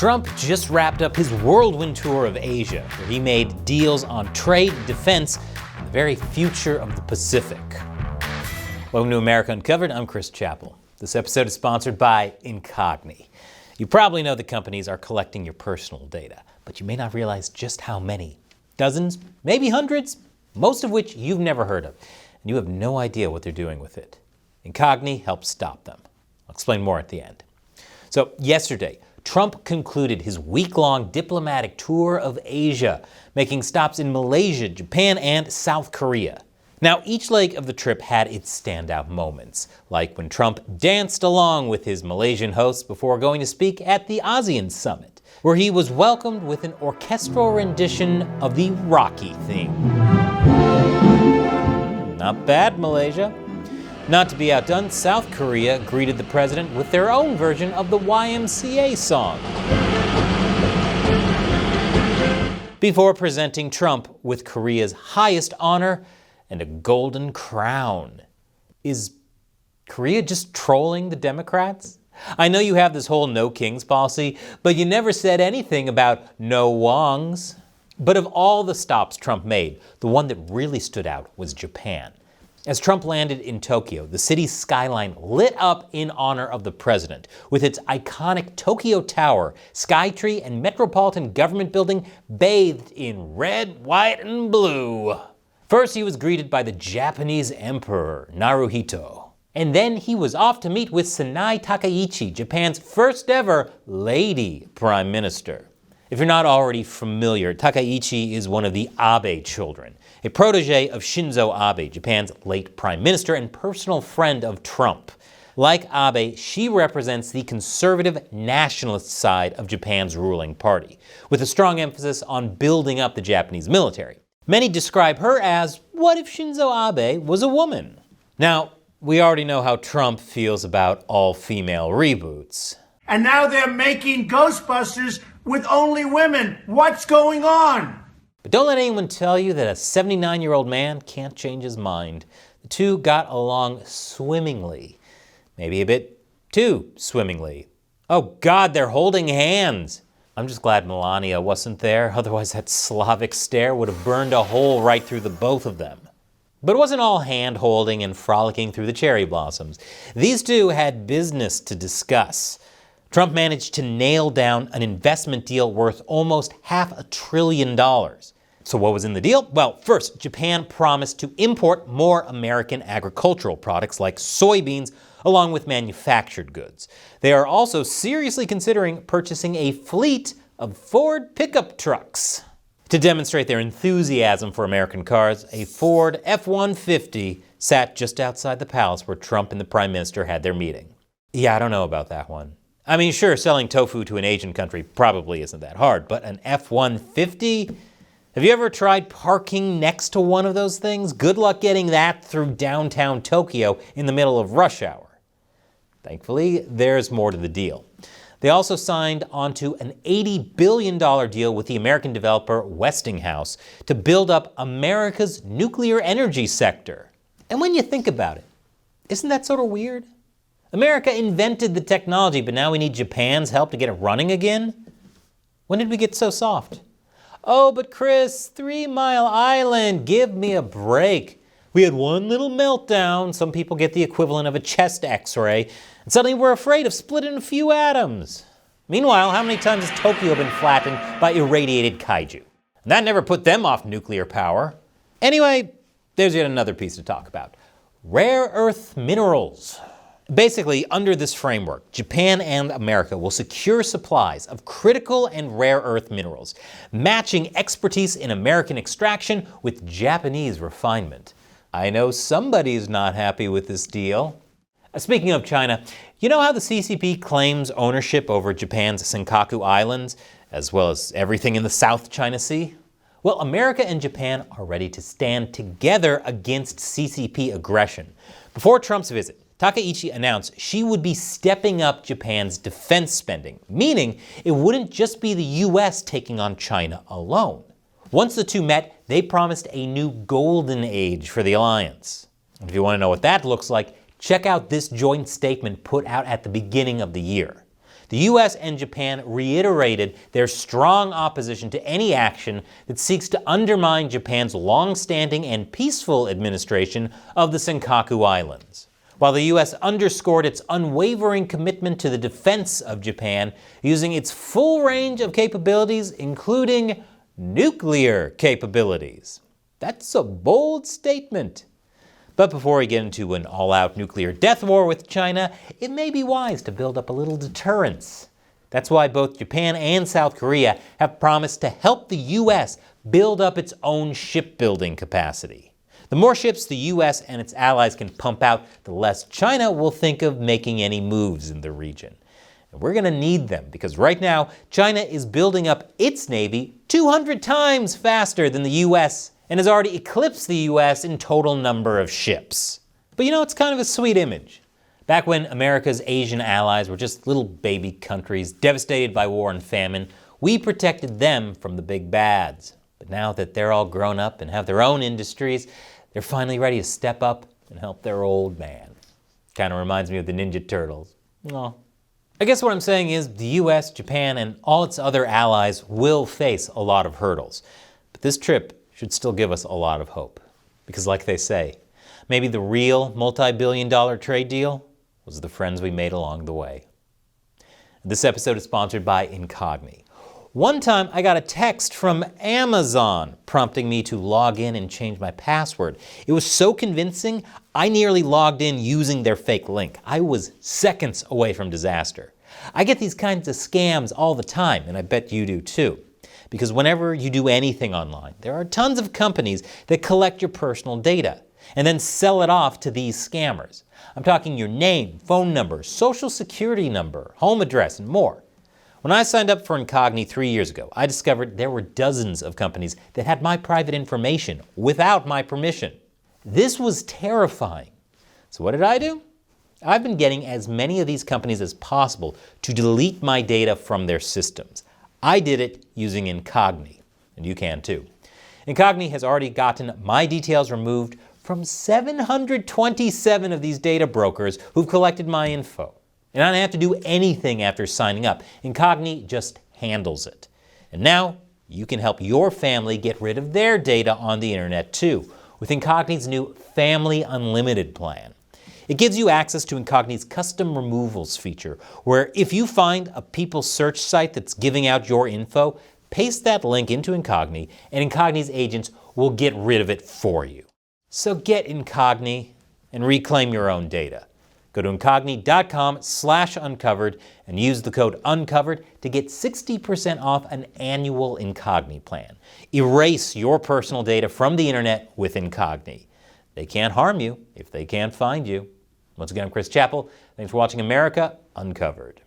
Trump just wrapped up his whirlwind tour of Asia, where he made deals on trade, defense, and the very future of the Pacific. Welcome to America Uncovered. I'm Chris Chappell. This episode is sponsored by Incogni. You probably know the companies are collecting your personal data, but you may not realize just how many. Dozens, maybe hundreds, most of which you've never heard of, and you have no idea what they're doing with it. Incogni helps stop them. I'll explain more at the end. So yesterday, Trump concluded his week-long diplomatic tour of Asia, making stops in Malaysia, Japan, and South Korea. Now, each leg of the trip had its standout moments, like when Trump danced along with his Malaysian hosts before going to speak at the ASEAN Summit, where he was welcomed with an orchestral rendition of the Rocky theme. Not bad, Malaysia. Not to be outdone, South Korea greeted the president with their own version of the YMCA song, before presenting Trump with Korea's highest honor and a golden crown. Is Korea just trolling the Democrats? I know you have this whole no kings policy, but you never said anything about no Wongs. But of all the stops Trump made, the one that really stood out was Japan. As Trump landed in Tokyo, the city's skyline lit up in honor of the president, with its iconic Tokyo Tower, Skytree, and Metropolitan Government Building bathed in red, white, and blue. First, he was greeted by the Japanese Emperor, Naruhito. And then he was off to meet with Sanai Takaichi, Japan's first ever lady prime minister. If you're not already familiar, Takaichi is one of the Abe children, a protege of Shinzo Abe, Japan's late prime minister and personal friend of Trump. Like Abe, she represents the conservative nationalist side of Japan's ruling party, with a strong emphasis on building up the Japanese military. Many describe her as, what if Shinzo Abe was a woman? Now, we already know how Trump feels about all-female reboots. And now they're making Ghostbusters with only women. What's going on? But don't let anyone tell you that a 79-year-old man can't change his mind. The two got along swimmingly. Maybe a bit too swimmingly. Oh God, they're holding hands. I'm just glad Melania wasn't there, otherwise that Slavic stare would have burned a hole right through the both of them. But it wasn't all hand-holding and frolicking through the cherry blossoms. These two had business to discuss. Trump managed to nail down an investment deal worth almost $500 billion. So what was in the deal? Well, first, Japan promised to import more American agricultural products like soybeans, along with manufactured goods. They are also seriously considering purchasing a fleet of Ford pickup trucks. To demonstrate their enthusiasm for American cars, a Ford F-150 sat just outside the palace where Trump and the Prime Minister had their meeting. Yeah, I don't know about that one. I mean, sure, selling tofu to an Asian country probably isn't that hard, but an F-150? Have you ever tried parking next to one of those things? Good luck getting that through downtown Tokyo in the middle of rush hour. Thankfully, there's more to the deal. They also signed onto an $80 billion deal with the American developer Westinghouse to build up America's nuclear energy sector. And when you think about it, isn't that sort of weird? America invented the technology, but now we need Japan's help to get it running again? When did we get so soft? Oh, but Chris, 3 Mile Island, give me a break. We had one little meltdown, some people get the equivalent of a chest x-ray, and suddenly we're afraid of splitting a few atoms. Meanwhile, how many times has Tokyo been flattened by irradiated kaiju? And that never put them off nuclear power. Anyway, there's yet another piece to talk about. Rare earth minerals. Basically, under this framework, Japan and America will secure supplies of critical and rare earth minerals, matching expertise in American extraction with Japanese refinement. I know somebody's not happy with this deal. Speaking of China, you know how the CCP claims ownership over Japan's Senkaku Islands, as well as everything in the South China Sea? Well, America and Japan are ready to stand together against CCP aggression. Before Trump's visit, Takaichi announced she would be stepping up Japan's defense spending, meaning it wouldn't just be the US taking on China alone. Once the two met, they promised a new golden age for the alliance. And if you want to know what that looks like, check out this joint statement put out at the beginning of the year. the US and Japan reiterated their strong opposition to any action that seeks to undermine Japan's long-standing and peaceful administration of the Senkaku Islands, while the US underscored its unwavering commitment to the defense of Japan using its full range of capabilities, including nuclear capabilities. That's a bold statement. But before we get into an all-out nuclear death war with China, it may be wise to build up a little deterrence. That's why both Japan and South Korea have promised to help the U.S. build up its own shipbuilding capacity. The more ships the U.S. and its allies can pump out, the less China will think of making any moves in the region. And we're going to need them, because right now, China is building up its Navy 200 times faster than the U.S., and has already eclipsed the U.S. in total number of ships. But you know, it's kind of a sweet image. Back when America's Asian allies were just little baby countries devastated by war and famine, we protected them from the big bads. But now that they're all grown up and have their own industries, they're finally ready to step up and help their old man. Kind of reminds me of the Ninja Turtles. Aw. I guess what I'm saying is the US, Japan, and all its other allies will face a lot of hurdles. But this trip should still give us a lot of hope. Because like they say, maybe the real multi-billion-dollar trade deal was the friends we made along the way. This episode is sponsored by Incogni. One time I got a text from Amazon prompting me to log in and change my password. It was so convincing, I nearly logged in using their fake link. I was seconds away from disaster. I get these kinds of scams all the time, and I bet you do too. Because whenever you do anything online, there are tons of companies that collect your personal data and then sell it off to these scammers. I'm talking your name, phone number, social security number, home address, and more. When I signed up for Incogni 3 years ago, I discovered there were dozens of companies that had my private information without my permission. This was terrifying. So what did I do? I've been getting as many of these companies as possible to delete my data from their systems. I did it using Incogni, and you can too. Incogni has already gotten my details removed from 727 of these data brokers who've collected my info. And I don't have to do anything after signing up. Incogni just handles it. And now you can help your family get rid of their data on the internet too, with Incogni's new Family Unlimited plan. It gives you access to Incogni's custom removals feature, where if you find a People search site that's giving out your info, paste that link into Incogni, and Incogni's agents will get rid of it for you. So get Incogni and reclaim your own data. Go to incogni.com/uncovered and use the code UNCOVERED to get 60% off an annual Incogni plan. Erase your personal data from the internet with Incogni. They can't harm you if they can't find you. Once again, I'm Chris Chappell. Thanks for watching America Uncovered.